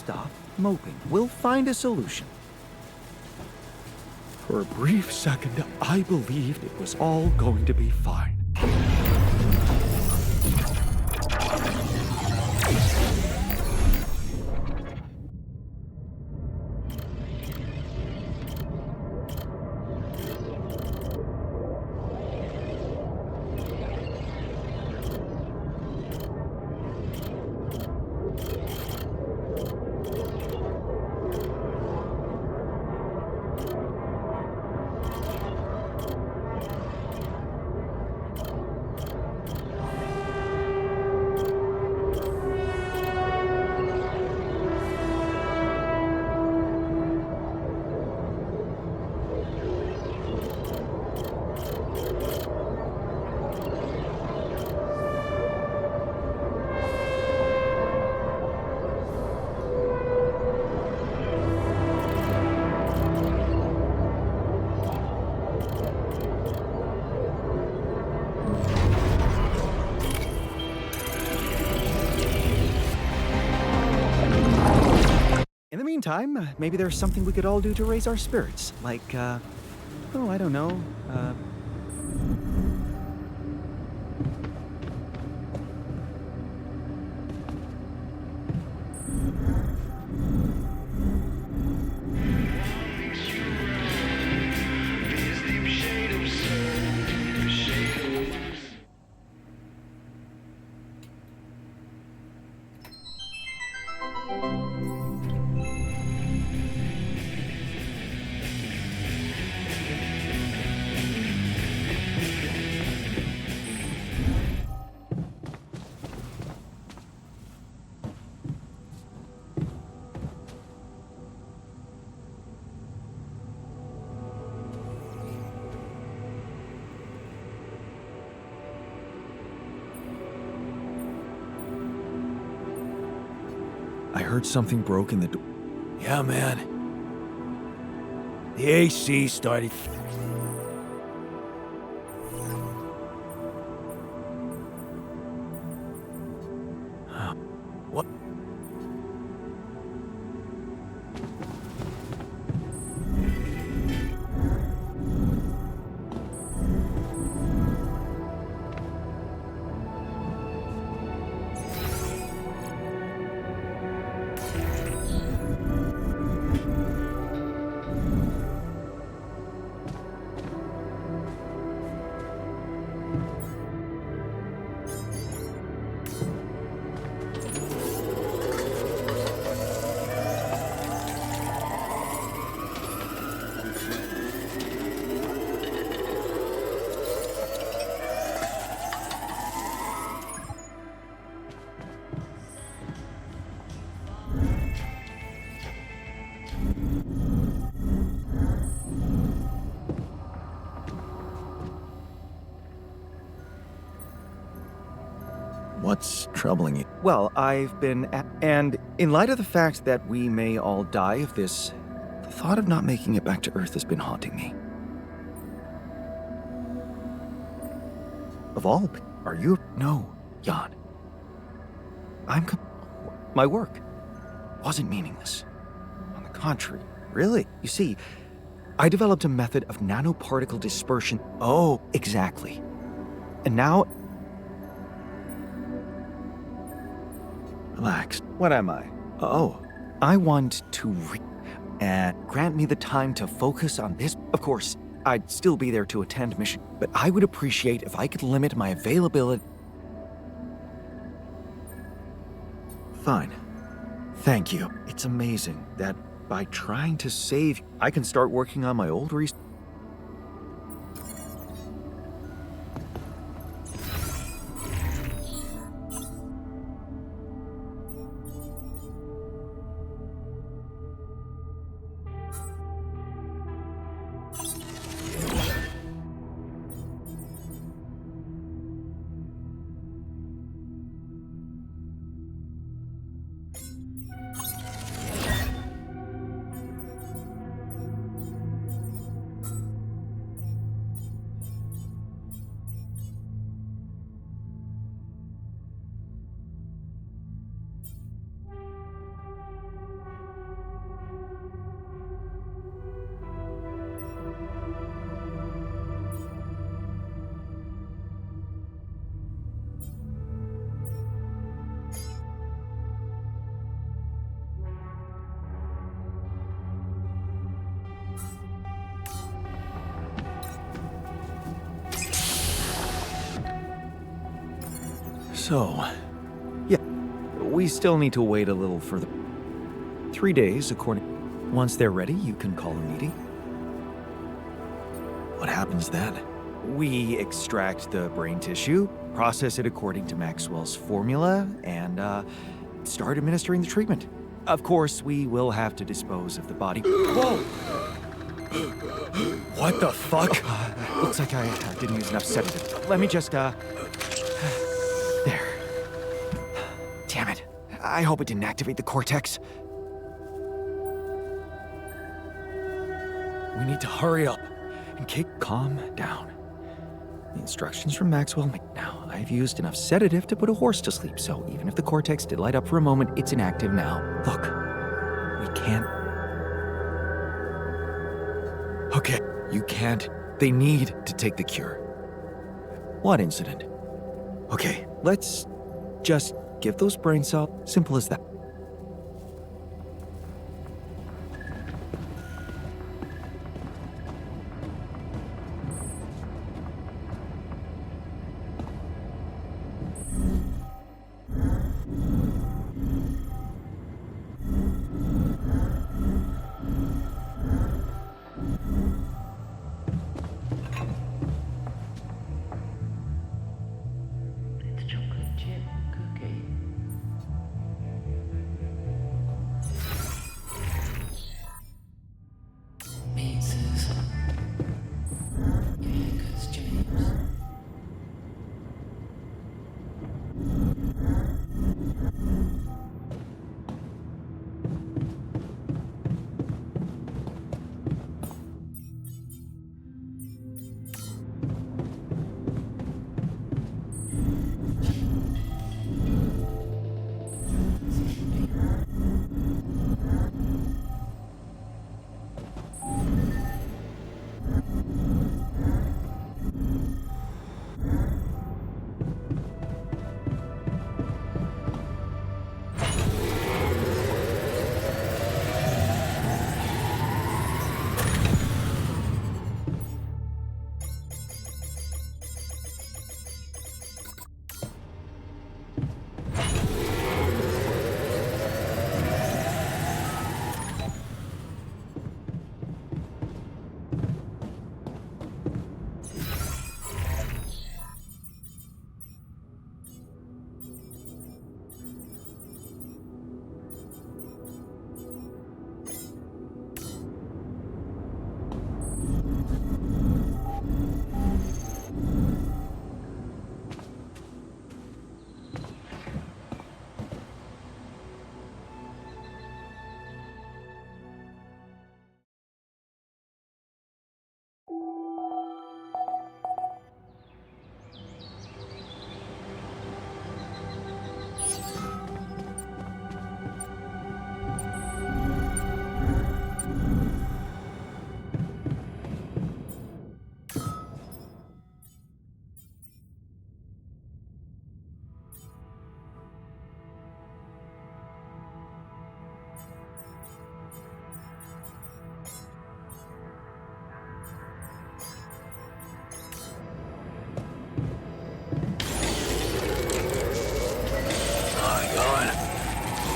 stop moping. We'll find a solution. For a brief second, I believed it was all going to be fine. In the meantime, maybe there's something we could all do to raise our spirits. Like, oh, I don't know, I heard something broke in the door. Yeah, man. The AC started. What? What's troubling you? well, and in light of the fact that we may all die of this, the thought of not making it back to Earth has been haunting me. Of all, are you? No, Jan. My work wasn't meaningless. On the contrary, really. You see, I developed a method of nanoparticle dispersion. Oh, exactly. And now... Relax. What am I? Oh, I want to grant me the time to focus on this. Of course, I'd still be there to attend mission, but I would appreciate if I could limit my availability. Fine. Thank you. It's amazing that by trying to save, I can start working on my old research. So, yeah, we still need to wait a little further. 3 days, according. Once they're ready, you can call a meeting. What happens then? We extract the brain tissue, process it according to Maxwell's formula, and start administering the treatment. Of course, we will have to dispose of the body. Whoa! What the fuck? Looks like I didn't use enough sedative. Let me just, There. Damn it. I hope it didn't activate the cortex. We need to hurry up. And Kate, calm down. The instructions from Maxwell. Now, I've used enough sedative to put a horse to sleep, so even if the cortex did light up for a moment, it's inactive now. Look, we can't. Okay, you can't. They need to take the cure. What incident? Okay, let's just give those brain cells. Simple as that.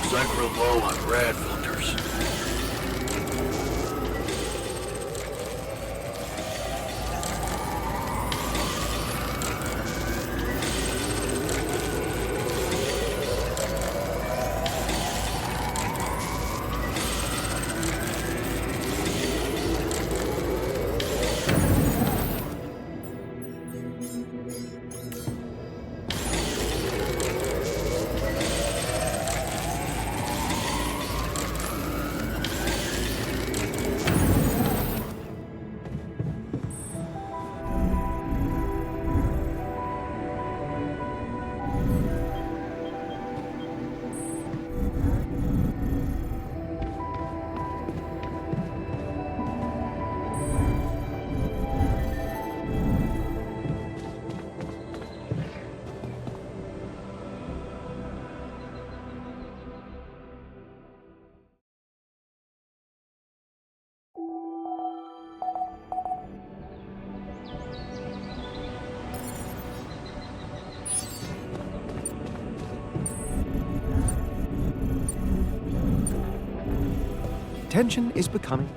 Looks like we're low on rad filters. Tension is becoming...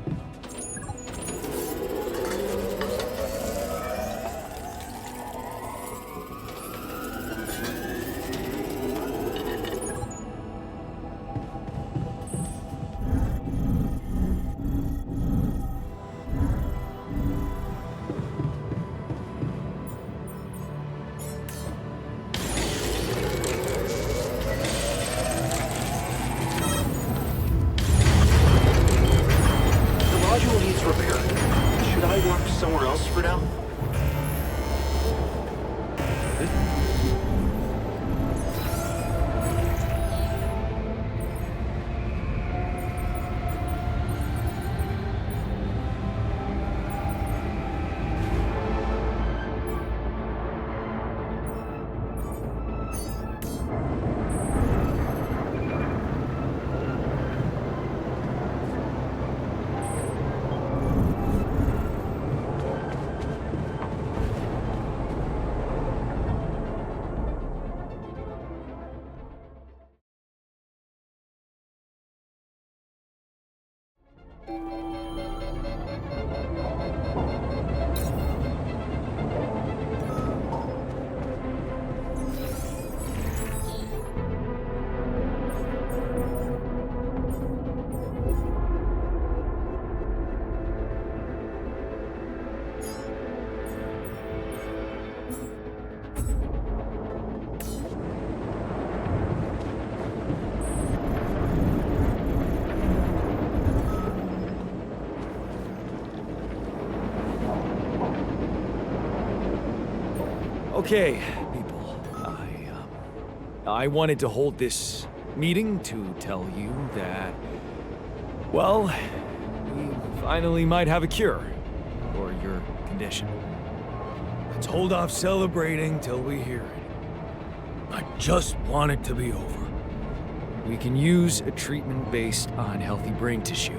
Okay, people. I wanted to hold this meeting to tell you that, well, we finally might have a cure for your condition. Let's hold off celebrating till we hear it. I just want it to be over. We can use a treatment based on healthy brain tissue.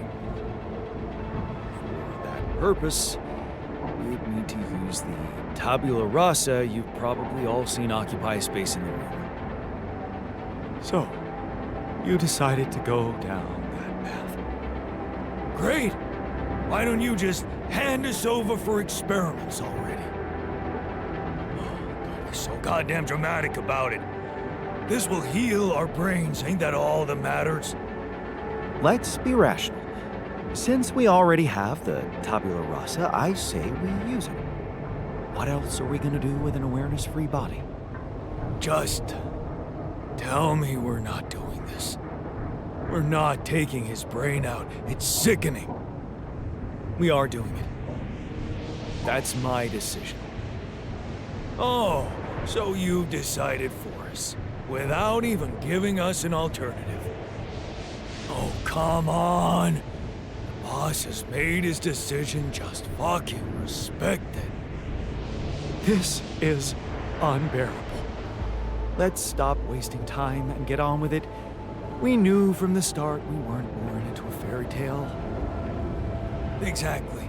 For that purpose, we'd need to use the tabula rasa you've probably all seen occupy a space in the room. So, you decided to go down that path. Great! Why don't you just hand us over for experiments already? Oh, don't be so goddamn dramatic about it. This will heal our brains, ain't that all that matters? Let's be rational. Since we already have the tabula rasa, I say we use it. What else are we gonna do with an awareness-free body? Just tell me we're not doing this. We're not taking his brain out. It's sickening. We are doing it. That's my decision. Oh, so you've decided for us, without even giving us an alternative. Oh, come on. The boss has made his decision. Just fucking respect it. This is unbearable. Let's stop wasting time and get on with it. We knew from the start we weren't born into a fairy tale. Exactly.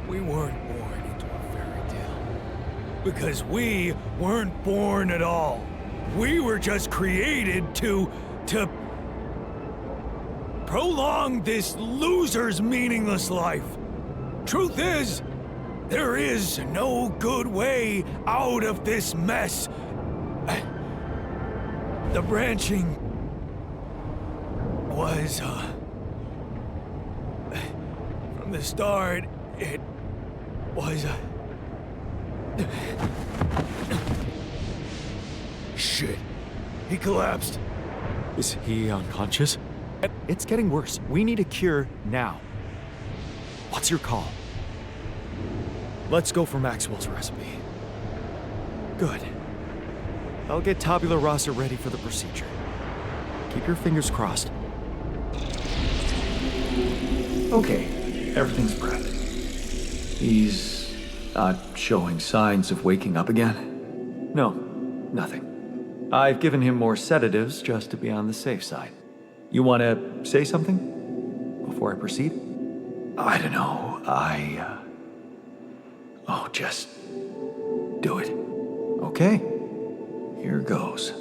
We weren't born into a fairy tale. Because we weren't born at all. We were just created to prolong this loser's meaningless life. Truth is, there is no good way out of this mess. The branching was, from the start, it was, Shit. He collapsed. Is he unconscious? It's getting worse. We need a cure now. What's your call? Let's go for Maxwell's recipe. Good. I'll get tabula rasa ready for the procedure. Keep your fingers crossed. Okay, everything's prepped. He's not showing signs of waking up again? No, nothing. I've given him more sedatives just to be on the safe side. You want to say something before I proceed? I don't know. Oh, just do it. Okay, here goes.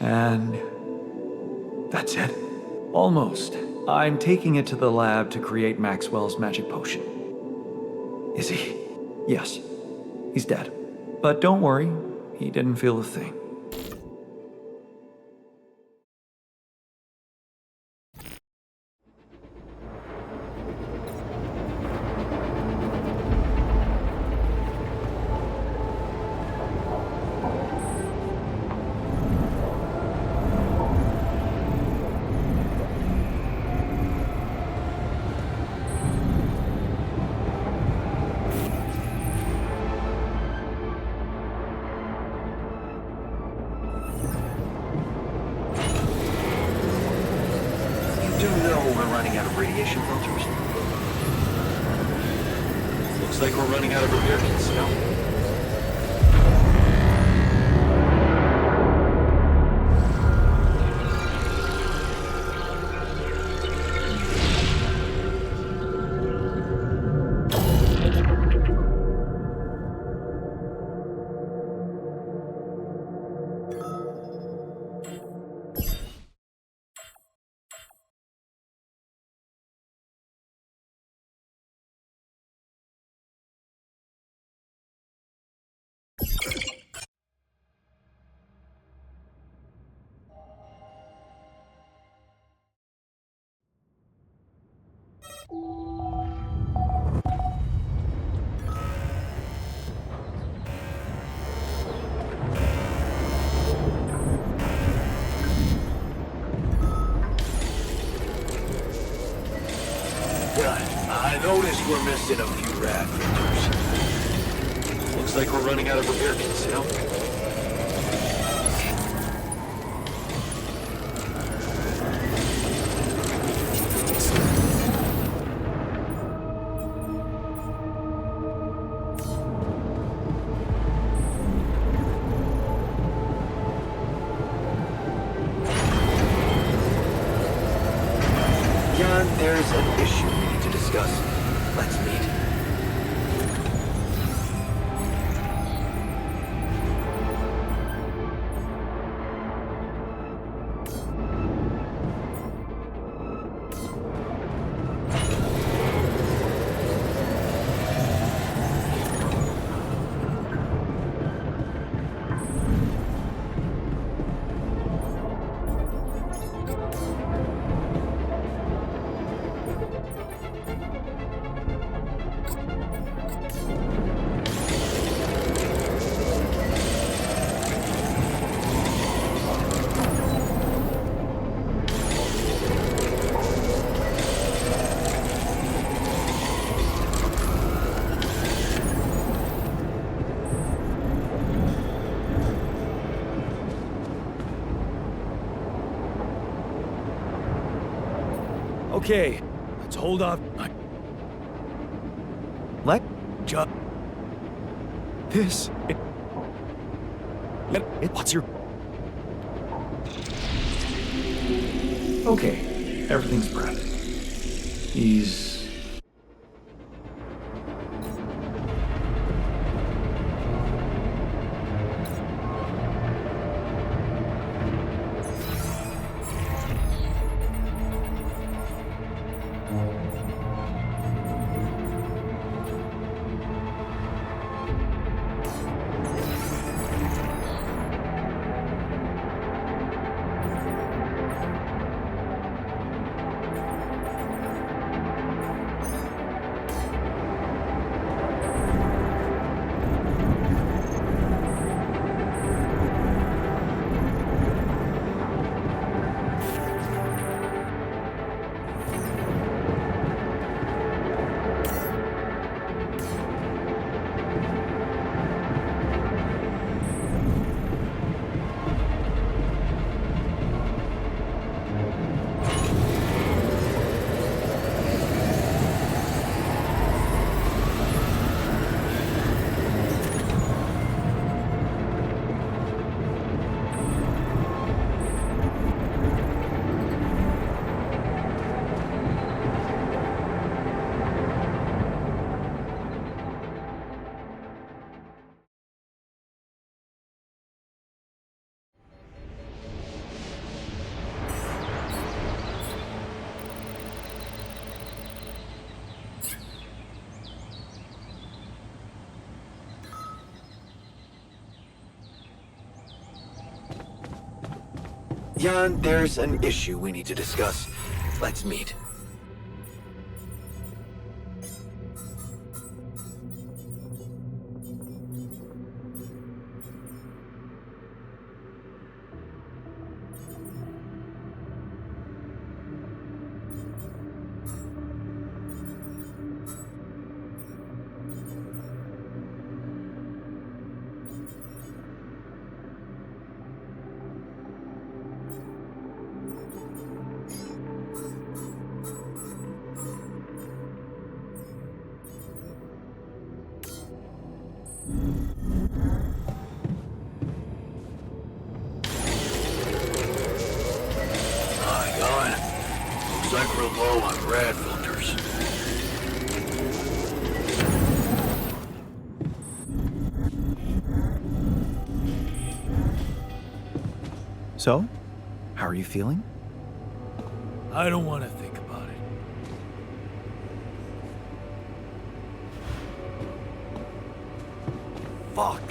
And that's it. Almost. I'm taking it to the lab to create Maxwell's magic potion. Is he? Yes. He's dead. But don't worry, he didn't feel a thing. Radiation filters. Looks like we're running out of repair kits now. I noticed we're missing a few rad filters. Looks like we're running out of repair kits now. There's an issue we need to discuss. Let's meet. Okay, let's hold off. This. What's your. Okay, everything's prepped. He's... Jan, there's an issue we need to discuss. Let's meet. Looks like we're low on grad filters. So, how are you feeling? I don't want to think about it. Fuck.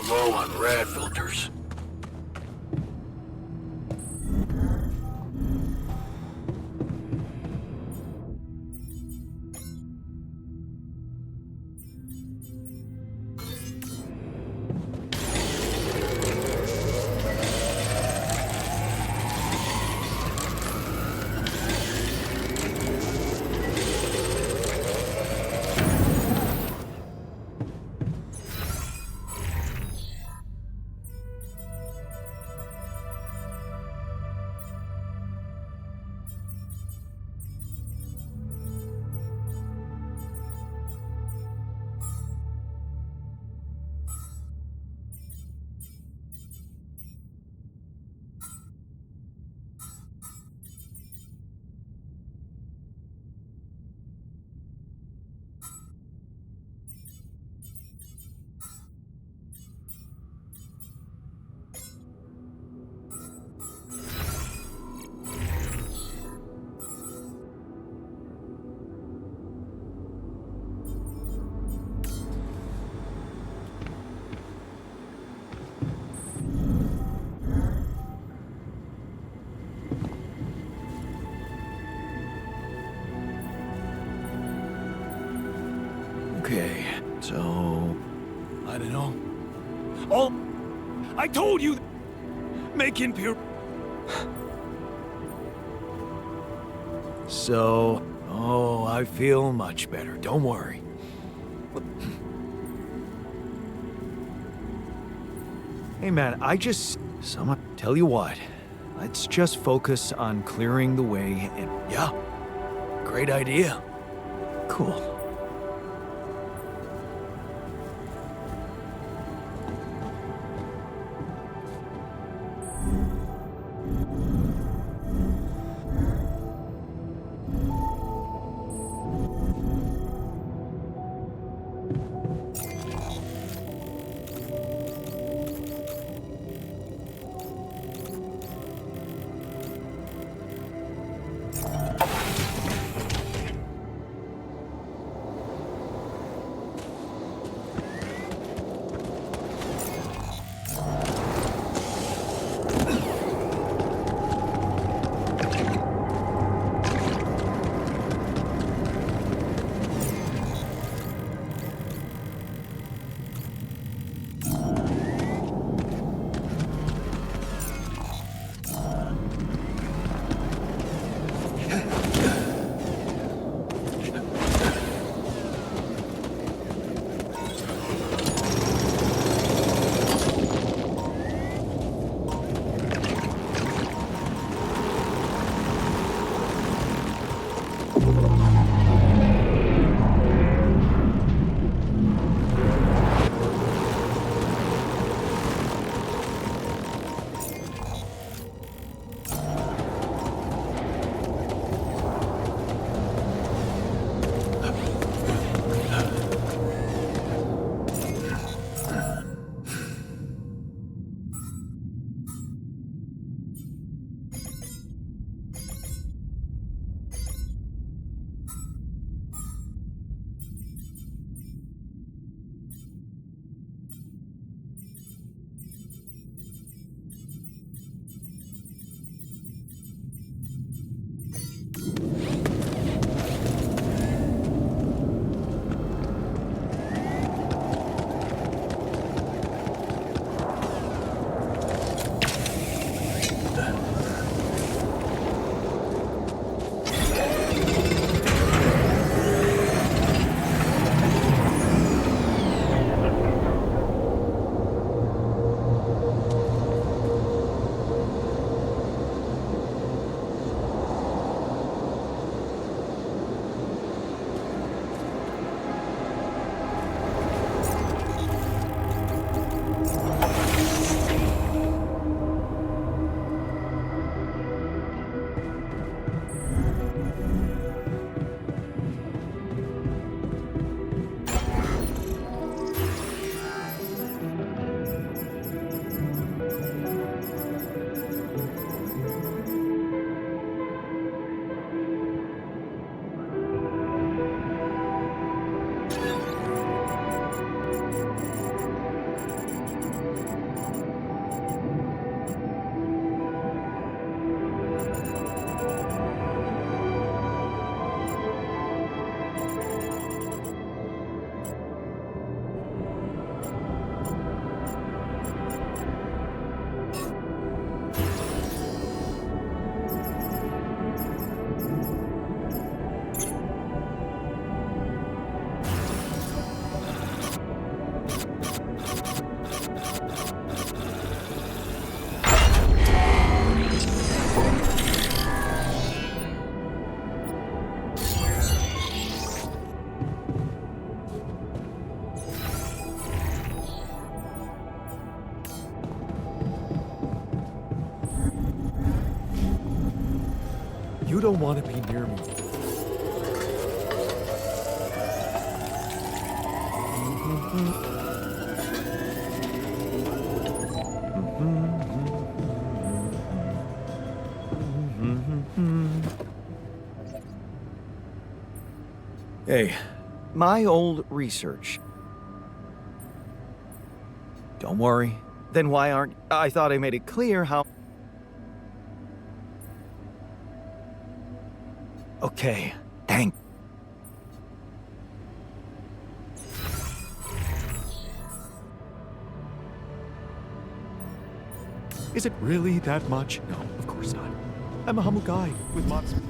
low on rad filters. Okay, so... I don't know. Oh, I told you! Make impure... So... Oh, I feel much better. Don't worry. Hey man, tell you what. Let's just focus on clearing the way and... Yeah, great idea. Cool. You don't want to be near me. Hey, my old research. Don't worry. Then why aren't... I thought I made it clear how... Okay, thank... Is it really that much? No, of course not. I'm a humble guy with lots of...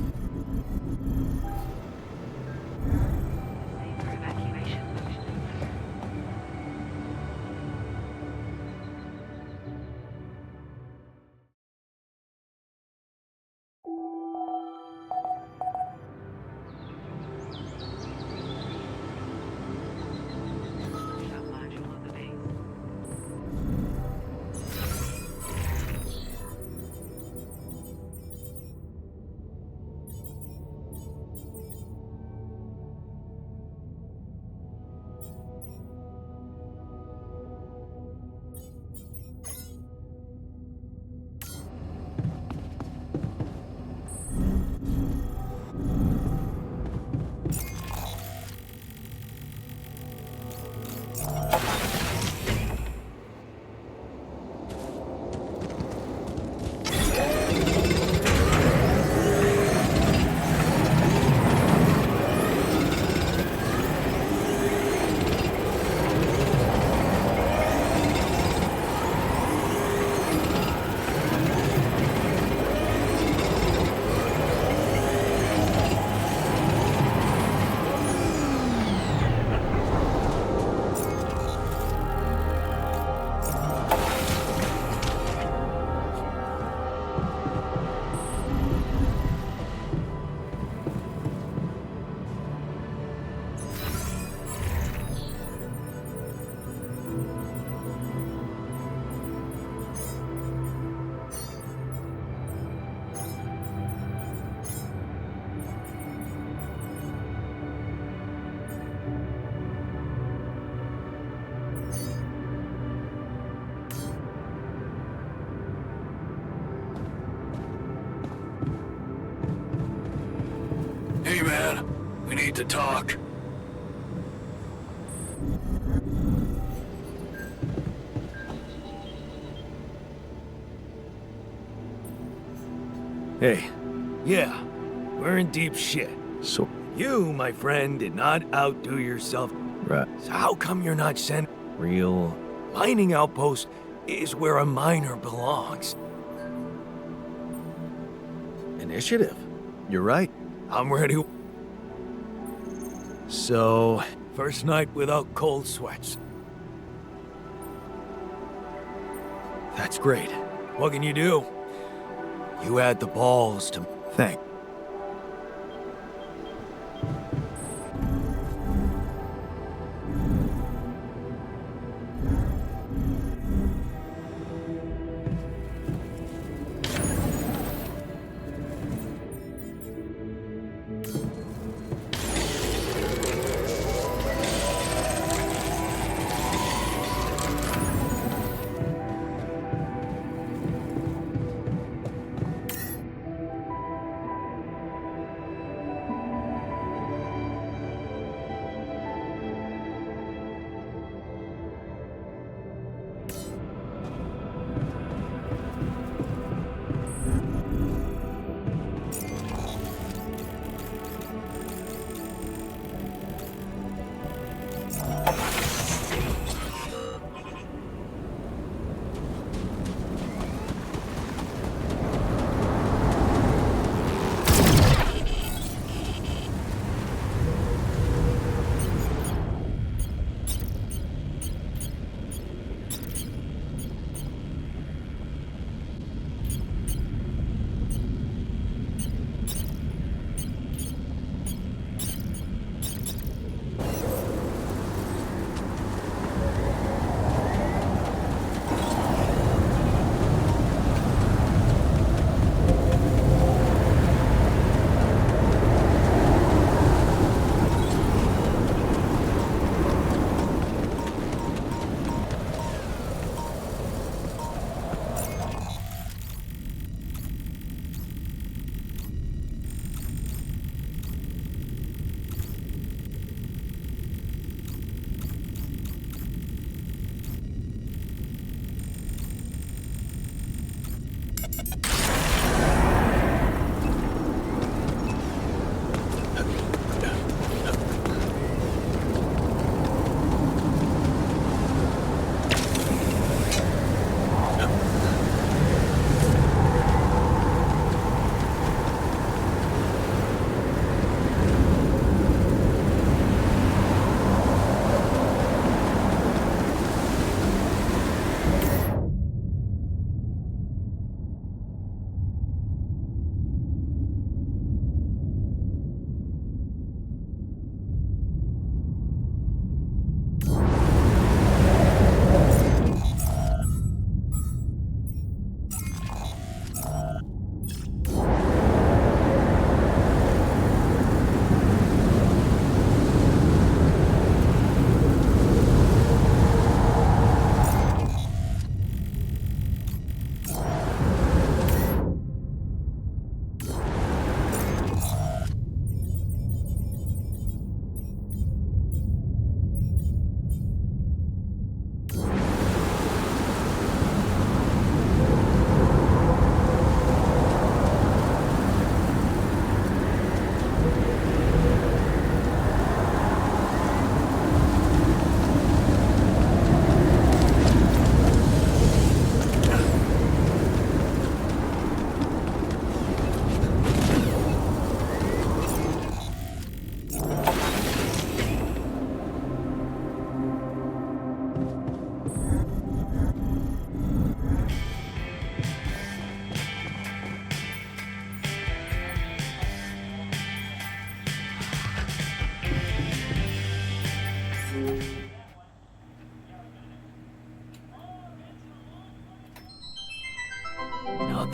Hey, man. We need to talk. Hey, Yeah, we're in deep shit. so... You, my friend, did not outdo yourself. Right. So how come you're not sent? Real... Mining outpost is where a miner belongs. initiative. You're right. I'm ready. So... First night without cold sweats. That's great. What can you do? You had the balls to... Thank...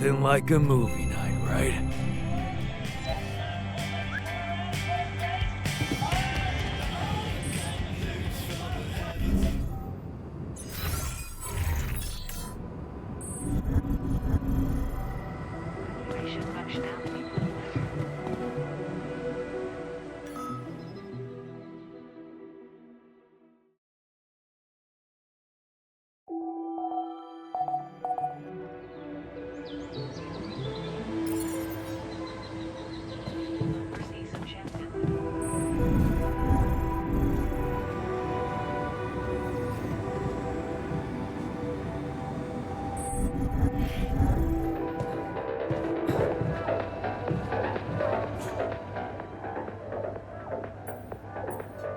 Nothing like a movie night, right?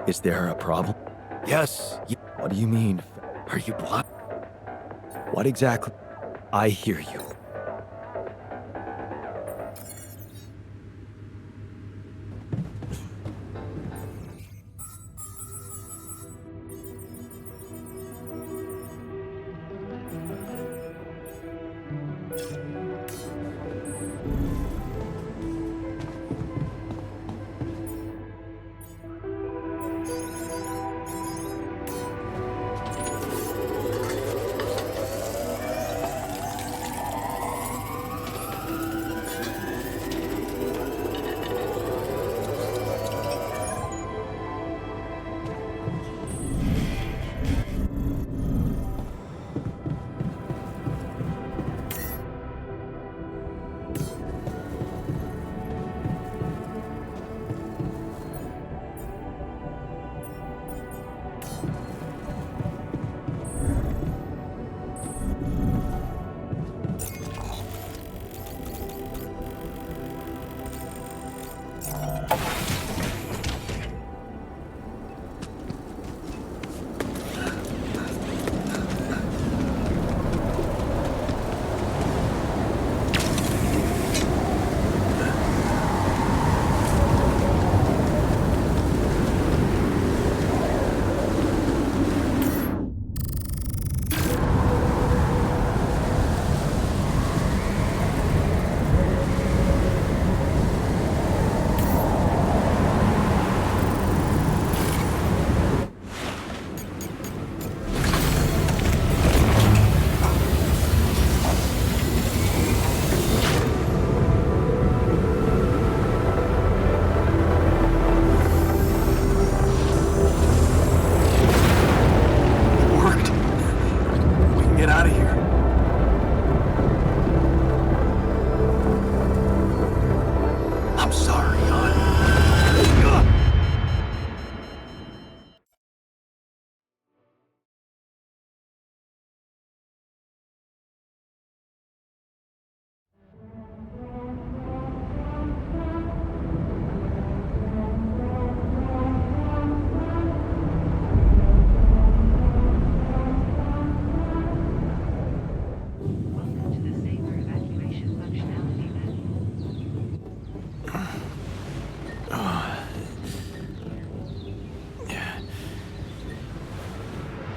Is there a problem? Yes. What do you mean? Are you blind? What exactly? I hear you.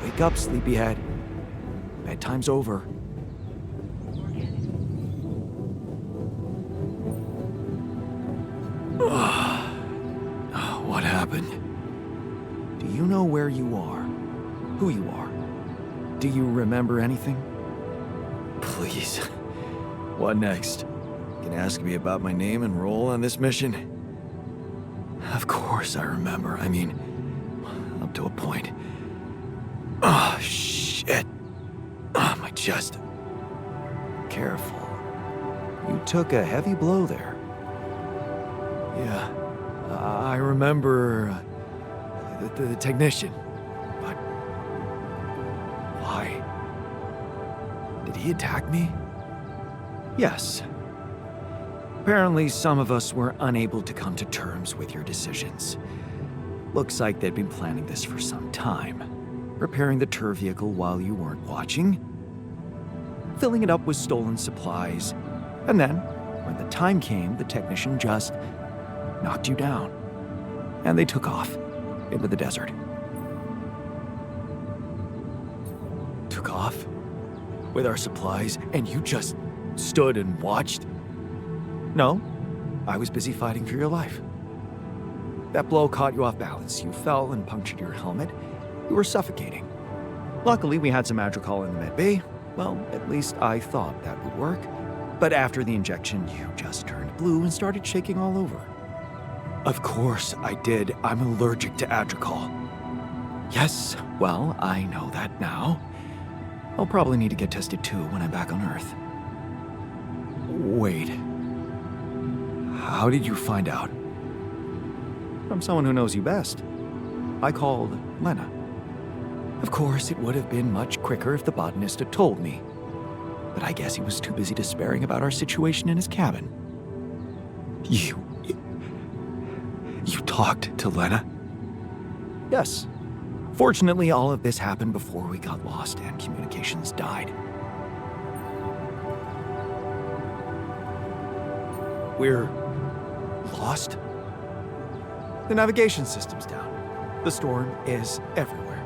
Wake up, sleepyhead. Bedtime's over. What happened? Do you know where you are? Who you are? Do you remember anything? Please. What next? You can ask me about my name and role on this mission? Of course I remember. I mean, up to a point. Oh, shit. Oh, my chest. Careful. You took a heavy blow there. Yeah, I remember the technician. But why? Did he attack me? Yes. Apparently, some of us were unable to come to terms with your decisions. Looks like they'd been planning this for some time. Repairing the tour vehicle while you weren't watching. Filling it up with stolen supplies. And then, when the time came, the technician just knocked you down. And they took off into the desert. Took off with our supplies, and you just stood and watched? No, I was busy fighting for your life. That blow caught you off balance. You fell and punctured your helmet. You were suffocating. Luckily, we had some Madrigal in the med bay. Well, at least I thought that would work. But after the injection, you just turned blue and started shaking all over. Of course I did. I'm allergic to Adrical. Yes, well, I know that now. I'll probably need to get tested too when I'm back on Earth. Wait. How did you find out? From someone who knows you best. I called Lena. Of course, it would have been much quicker if the botanist had told me. But I guess he was too busy despairing about our situation in his cabin. You talked to Lena? Yes. Fortunately, all of this happened before we got lost and communications died. We're lost? The navigation system's down. The storm is everywhere.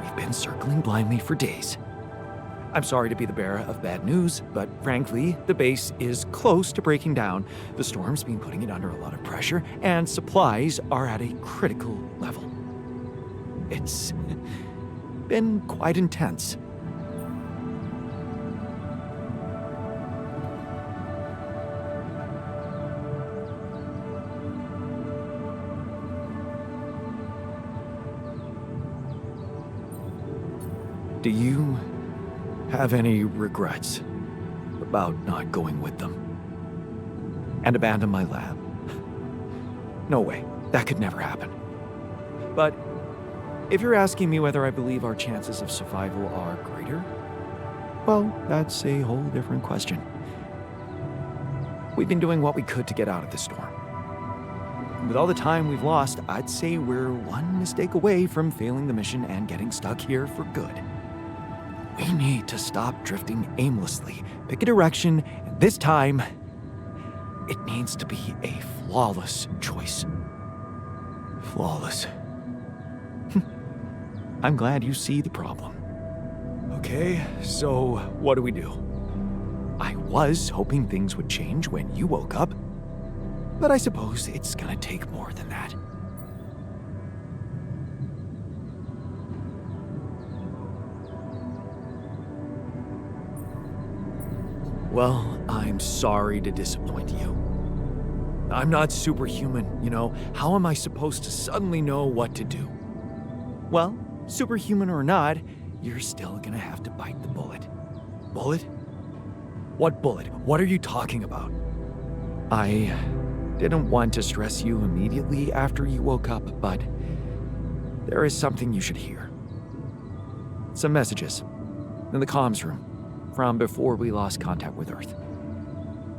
We've been circling blindly for days. I'm sorry to be the bearer of bad news, but frankly, the base is close to breaking down. The storm's been putting it under a lot of pressure, and supplies are at a critical level. It's been quite intense. Do you have any regrets about not going with them? And abandon my lab? No way. That could never happen. But if you're asking me whether I believe our chances of survival are greater, well, that's a whole different question. We've been doing what we could to get out of this storm. With all the time we've lost, I'd say we're one mistake away from failing the mission and getting stuck here for good. We need to stop drifting aimlessly, pick a direction, and this time, it needs to be a flawless choice. Flawless. I'm glad you see the problem. Okay, so what do we do? I was hoping things would change when you woke up, but I suppose it's gonna take more than that. Well, I'm sorry to disappoint you. I'm not superhuman, you know. How am I supposed to suddenly know what to do? Well, superhuman or not, you're still gonna have to bite the bullet. Bullet? What bullet? What are you talking about? I didn't want to stress you immediately after you woke up, but there is something you should hear. Some messages in the comms room from before we lost contact with Earth.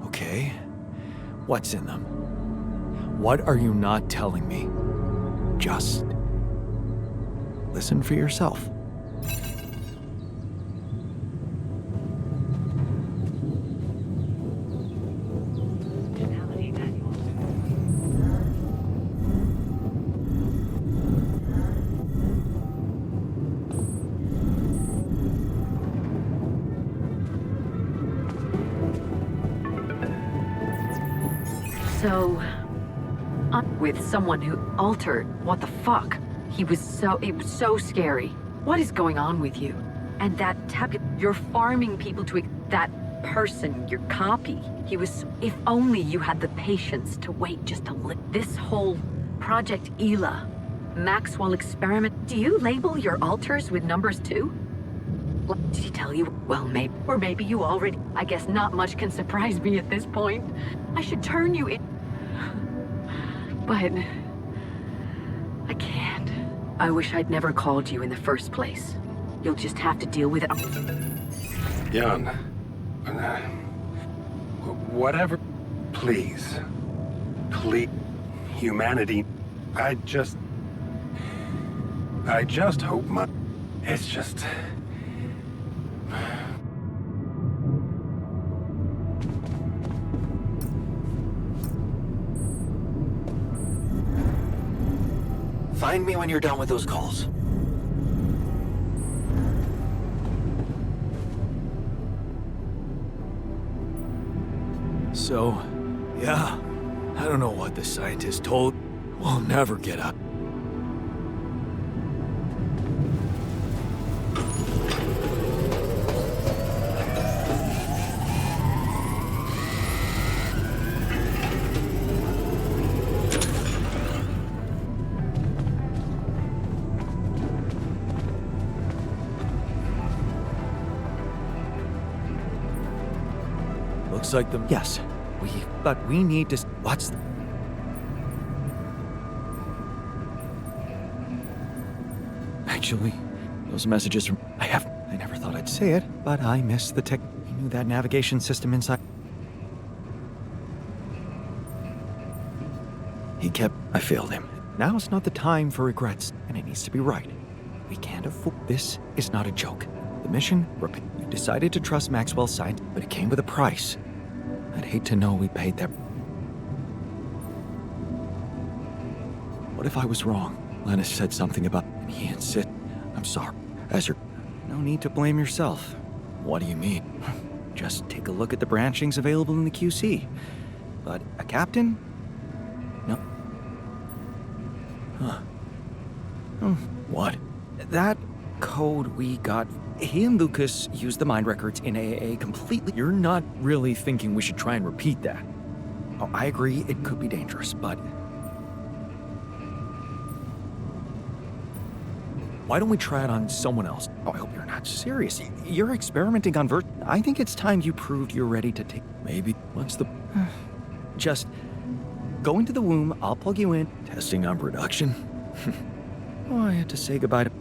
Okay, what's in them? What are you not telling me? Just listen for yourself. So, with someone who altered, what the fuck? It was so scary. What is going on with you? And that you're farming people to that person, your copy. If only you had the patience to wait just a little. This whole Project Ela, Maxwell experiment, do you label your alters with numbers too? Did he tell you? Well, maybe you already. I guess not much can surprise me at this point. I should turn you in. But I can't. I wish I'd never called you in the first place. You'll just have to deal with it. Jan, whatever, please, humanity, I just hope it's just... Find me when you're done with those calls. So, yeah, I don't know what the scientist told. We'll never get out. Looks like the... Yes, but we need to... What's... Actually, those messages from... I never thought I'd say it, but I missed the tech... I knew that navigation system inside... He kept... I failed him. Now's not the time for regrets, and it needs to be right. We can't afford... This is not a joke. The mission... You decided to trust Maxwell's science, but it came with a price. I'd hate to know we paid that... What if I was wrong? Lennis said something about... And he insisted... I'm sorry. As your... No need to blame yourself. What do you mean? Just take a look at the branchings available in the QC. But a captain? No. Huh. What? That code we got... He and Lucas used the mind records in AAA completely... You're not really thinking we should try and repeat that. Oh, I agree, it could be dangerous, but... Why don't we try it on someone else? Oh, I hope you're not serious. You're experimenting on I think it's time you proved you're ready to take... Maybe. What's the... Just... Go into the womb, I'll plug you in. Testing on production? Oh, I had to say goodbye to...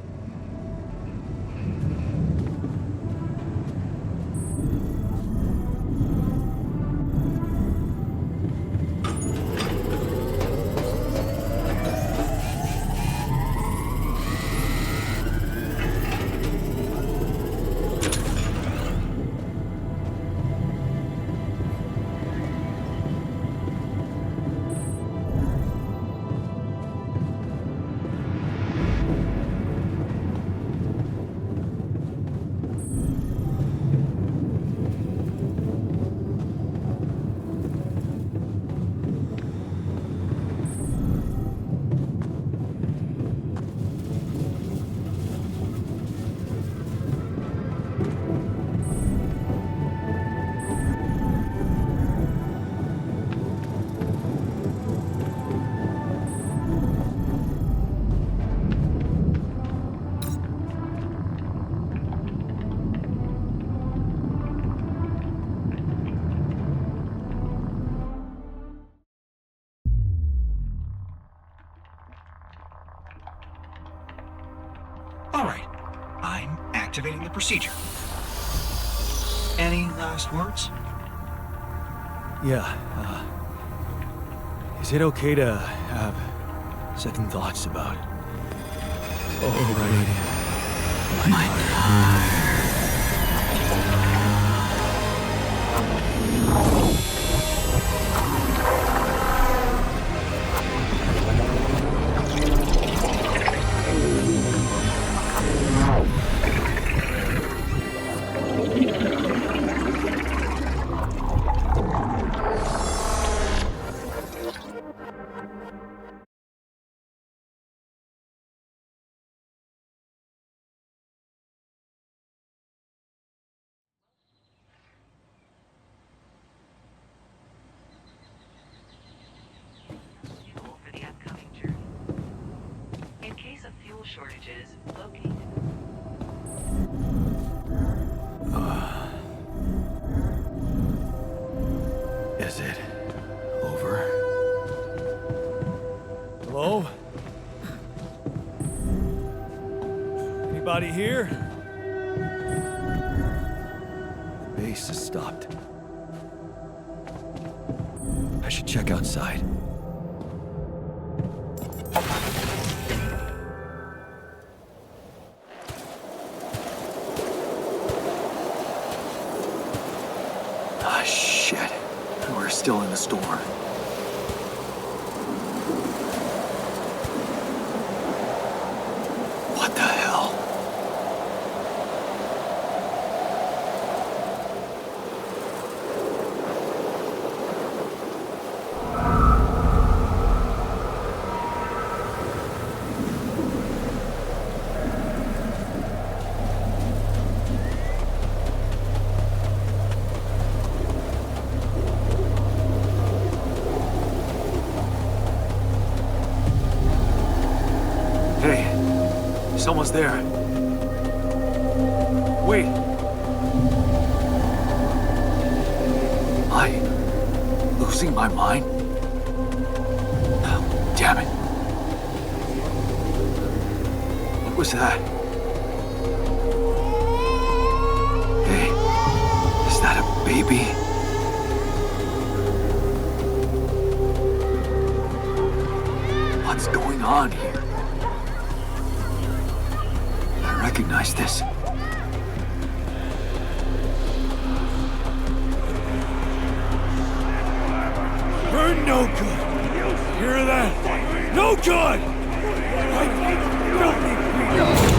All right, I'm activating the procedure. Any last words? Yeah, is it okay to have second thoughts about... Oh, right. My heart. Shortages located. Is it over? Hello? Anybody here? The base has stopped. I should check outside. Shit. We're still in the storm. What the hell? Someone's there. Wait. Am I losing my mind? Oh, damn it. What was that? Hey, is that a baby? What's going on here? I recognize this. We're no good. Hear that? No good! I don't need freedom.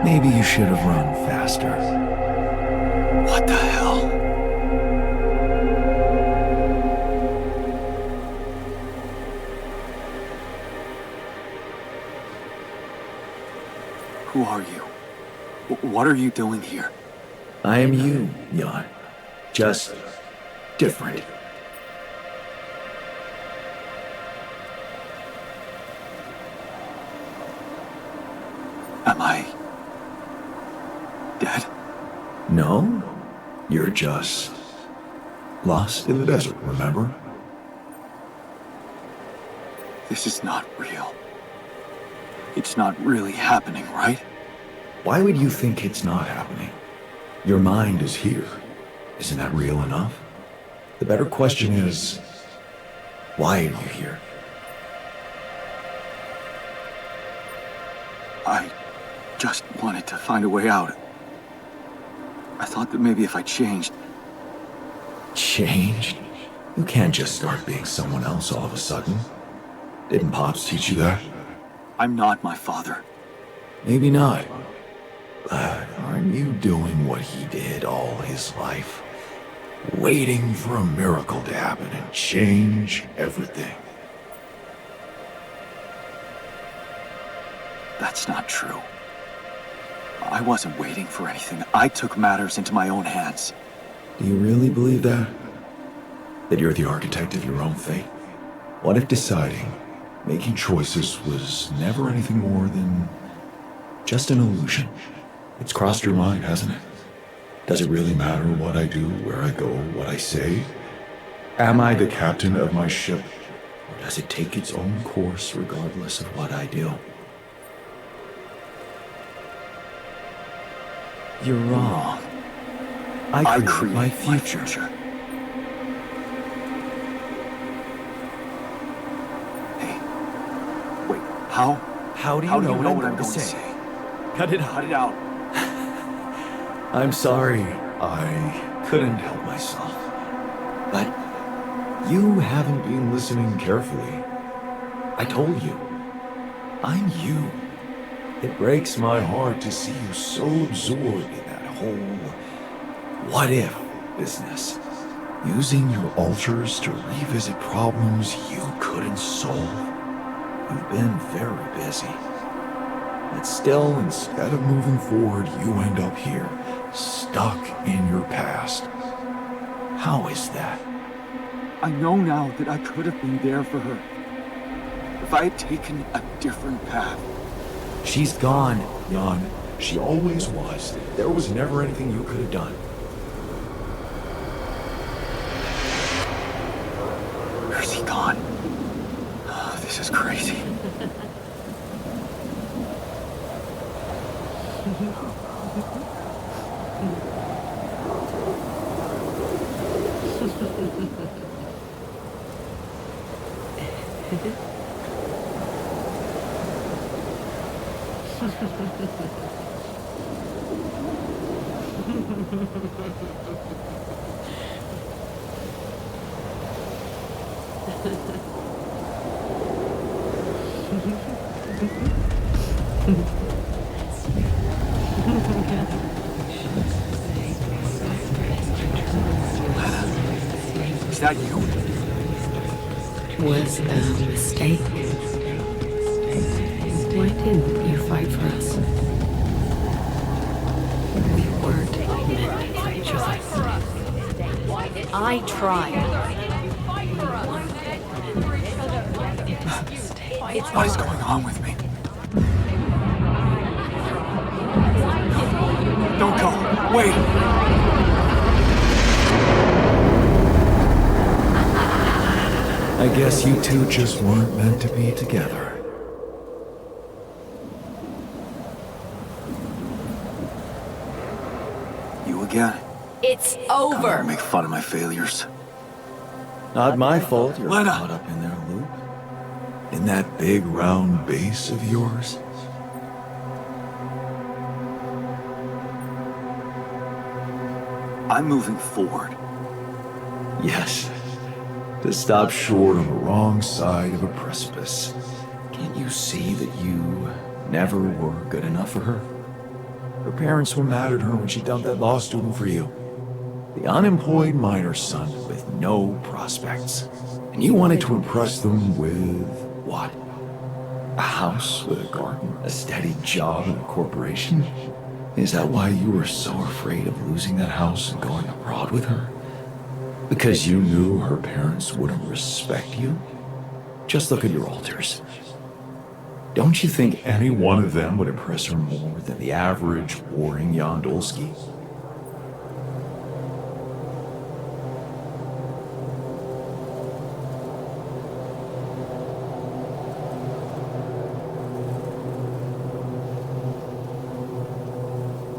Maybe you should have run faster. What the hell? Who are you? What are you doing here? I am you, Jan. Just different. Am I dead? No, you're just lost in the desert, remember? This is not real. It's not really happening, right? Why would you think it's not happening? Your mind is here. Isn't that real enough? The better question is, why are you here? I just wanted to find a way out. I thought that maybe if I changed... Changed? You can't just start being someone else all of a sudden. Didn't Pops teach you that? I'm not my father. Maybe not. But aren't you doing what he did all his life? Waiting for a miracle to happen and change everything. That's not true. I wasn't waiting for anything. I took matters into my own hands. Do you really believe that? That you're the architect of your own fate? What if deciding, making choices was never anything more than just an illusion? It's crossed your mind, hasn't it? Does it really matter what I do, where I go, what I say? Am I the captain of my ship? Or does it take its own course regardless of what I do? You're wrong. I create my future. Hey, wait, how? How do you know what I'm going to say? Cut it out. Cut it out. I'm sorry. I couldn't help myself. But you haven't been listening carefully. I told you. I'm you. It breaks my heart to see you so absorbed in that whole what-if business. Using your alters to revisit problems you couldn't solve. You've been very busy. But still, instead of moving forward, you end up here, stuck in your past. How is that? I know now that I could have been there for her. If I had taken a different path. She's gone, Jan. She always was. There was never anything you could have done. Where's he gone? Oh, this is crazy. Is that you? Was a mistake. Why didn't you fight for us? We weren't meant for each other. I tried. What is going on with me? Don't go. Wait. I guess you two just weren't meant to be together. You again? It's over. Don't make fun of my failures. Not my fault you're Lena. caught up in their loop. In that big round base of yours. I'm moving forward. Yes. To stop short on the wrong side of a precipice. Can't you see that you never were good enough for her? Her parents were mad at her when she dumped that law student for you. The unemployed miner son with no prospects. And you wanted to impress them with what? A house with a garden, a steady job in a corporation? Is that why you were so afraid of losing that house and going abroad with her? Because you knew her parents wouldn't respect you? Just look at your alters. Don't you think any one of them would impress her more than the average warring young Dolski?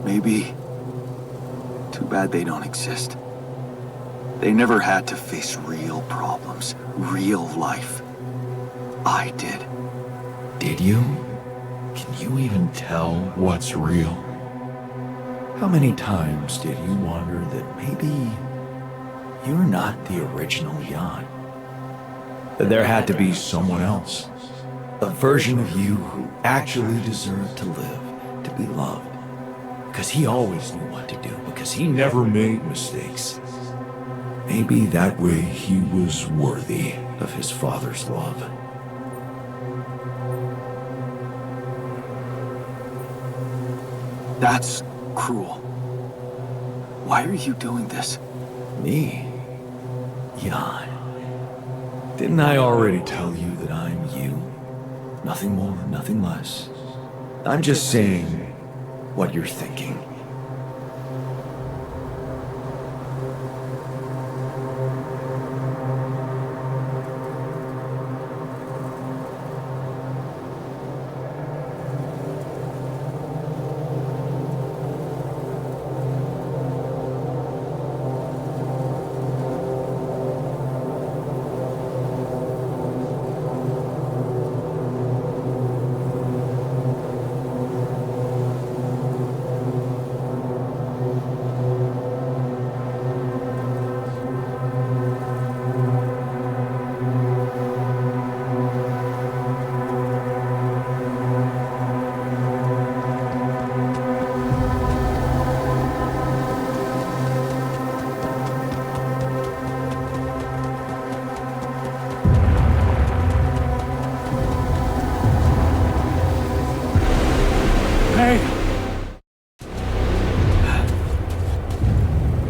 Maybe. Too bad they don't exist. They never had to face real problems, real life. I did. Did you? Can you even tell what's real? How many times did you wonder that maybe you're not the original Jan? That there had to be someone else, a version of you who actually deserved to live, to be loved. Because he always knew what to do, because he never made mistakes. Maybe that way he was worthy of his father's love. That's cruel. Why are you doing this? Me? Jan. Didn't I already tell you that I'm you? Nothing more, nothing less. I'm just saying what you're thinking.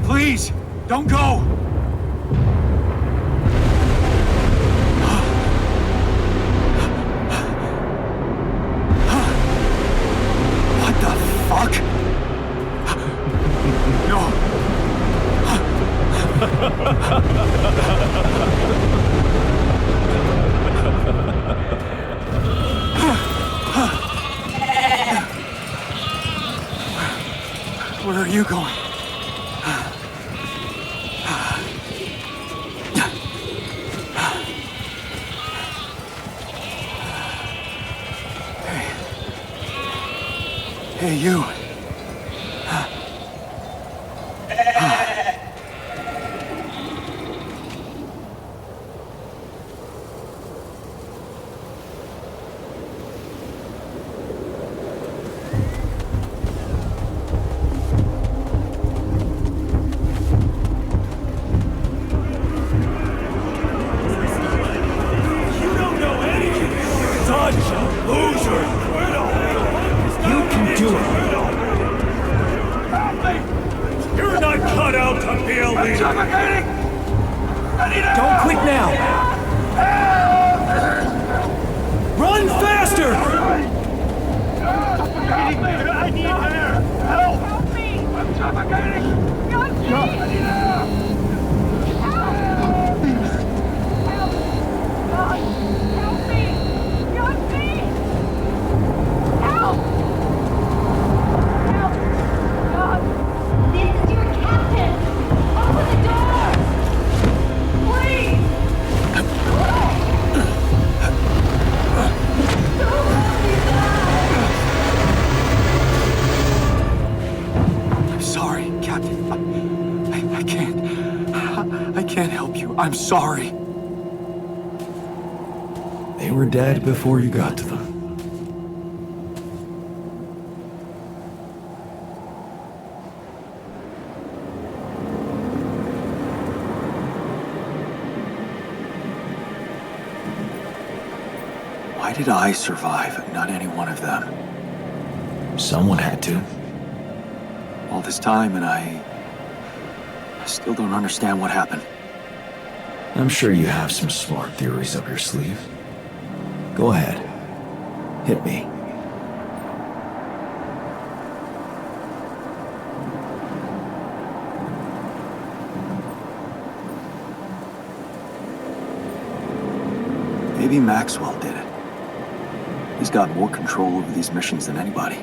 Please, don't go! What the fuck? No! Where are you going? Hey, you. I'm suffocating! I need help! Don't quit now! Run faster! I need air! Help! Help me! I'm suffocating! God, please! I need help! Help! God, help me! God, please! Help! Help! God! This is your captain! Open the door! Please! I'm sorry, Captain. I can't. I can't help you. I'm sorry. They were dead before you got to them. Why did I survive, not any one of them? Someone had to. All this time, and I still don't understand what happened. I'm sure you have some smart theories up your sleeve. Go ahead. Hit me. Maybe Maxwell did it. He's got more control over these missions than anybody.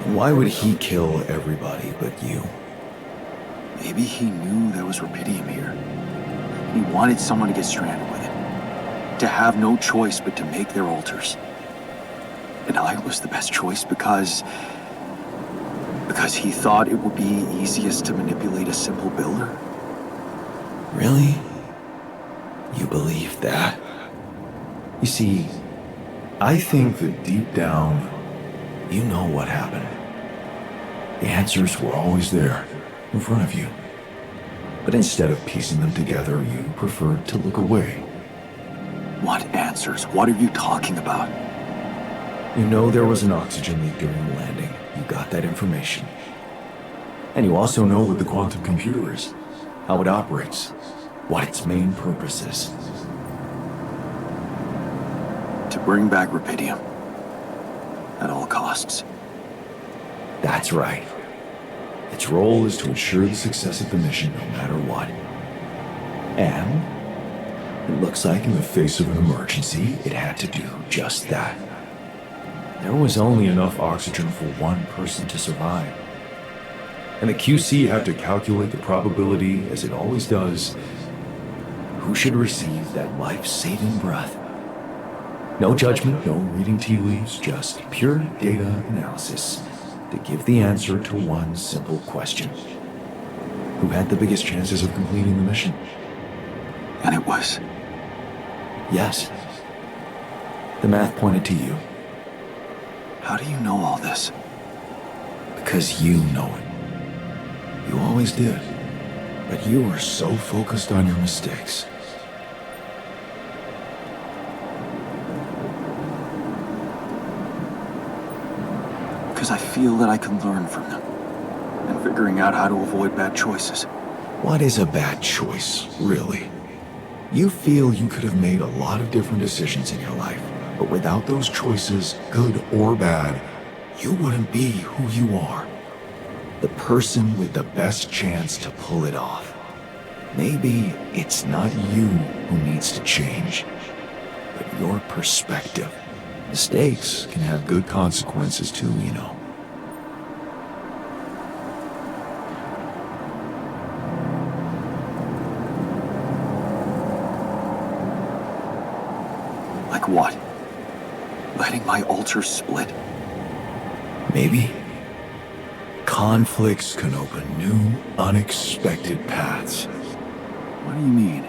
And why would he kill everybody but you? Maybe he knew there was Rapidium here. He wanted someone to get stranded with it. To have no choice but to make their alters. And I was the best choice because he thought it would be easiest to manipulate a simple builder. Really? You believe that? You see, I think that deep down, you know what happened. The answers were always there, in front of you. But instead of piecing them together, you preferred to look away. What answers? What are you talking about? You know there was an oxygen leak during the landing. You got that information. And you also know what the quantum computer is, how it operates, what its main purpose is. To bring back Rapidium. At all costs. That's right. Its role is to ensure the success of the mission no matter what. And it looks like in the face of an emergency, it had to do just that. There was only enough oxygen for one person to survive. And the QC had to calculate the probability, as it always does, who should receive that life-saving breath. No judgment, no reading tea leaves, just pure data analysis to give the answer to one simple question. Who had the biggest chances of completing the mission? And it was. Yes. The math pointed to you. How do you know all this? Because you know it. You always did. But you were so focused on your mistakes. Because I feel that I can learn from them. And figuring out how to avoid bad choices. What is a bad choice, really? You feel you could have made a lot of different decisions in your life, but without those choices, good or bad, you wouldn't be who you are. The person with the best chance to pull it off. Maybe it's not you who needs to change, but your perspective. Mistakes can have good consequences too, you know. Like what? Letting my alters split? Maybe. Conflicts can open new, unexpected paths. What do you mean?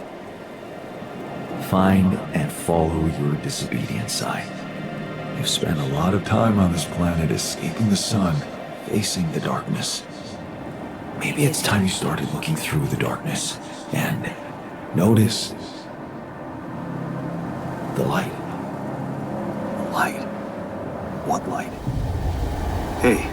Find and follow your disobedient side. You've spent a lot of time on this planet escaping the sun, facing the darkness. Maybe it's time you started looking through the darkness and notice the light. Light? What light? Hey.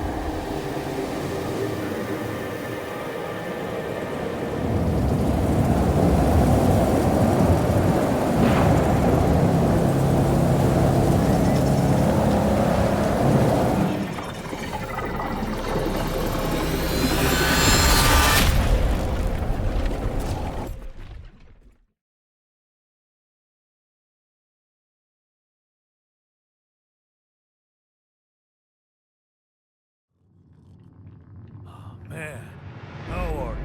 Man, no order.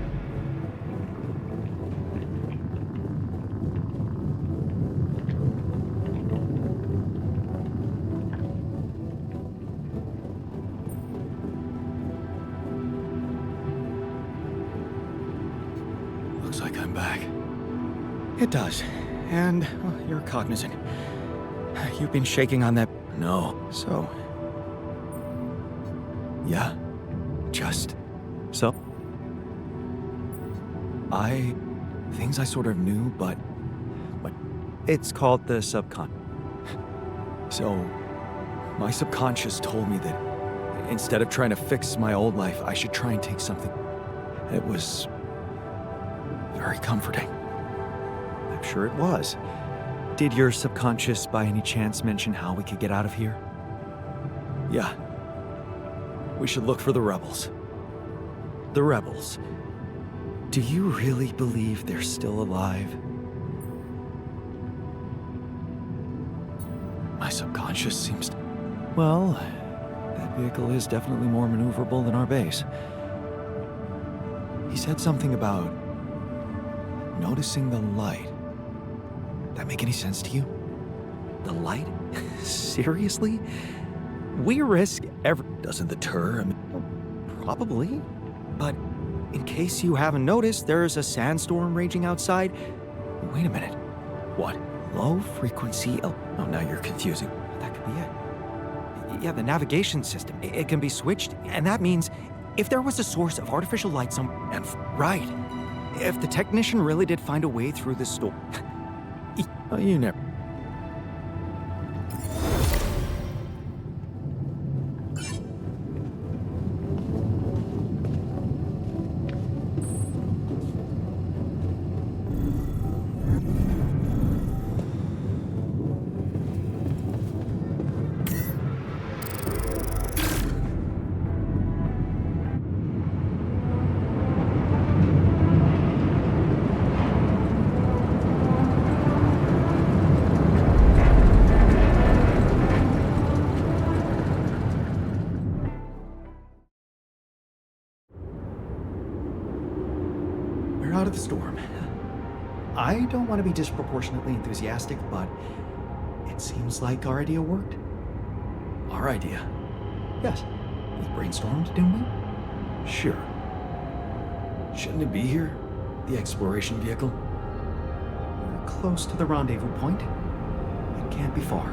Looks like I'm back. It does. And well, you're cognizant. You've been shaking on that. No. So. Yeah. Just. So. Things I sort of knew, but. It's called the subcon. So. My subconscious told me that instead of trying to fix my old life, I should try and take something. It was. very comforting. I'm sure it was. Did your subconscious by any chance mention how we could get out of here? Yeah. We should look for the rebels. The rebels. Do you really believe they're still alive? My subconscious seems to... Well, that vehicle is definitely more maneuverable than our base. He said something about noticing the light. That make any sense to you? The light? Seriously? We risk every... Doesn't the deter? I mean, probably. But in case you haven't noticed, there's a sandstorm raging outside. Wait a minute. What? Low frequency... Oh, now you're confusing. That could be it. Yeah, the navigation system. It can be switched, and that means if there was a source of artificial light and right. If the technician really did find a way through this storm... Oh, you never... Out of the storm. I don't want to be disproportionately enthusiastic, but it seems like our idea worked. Our idea? Yes. We brainstormed, didn't we? Sure. Shouldn't it be here? The exploration vehicle? We're close to the rendezvous point. It can't be far.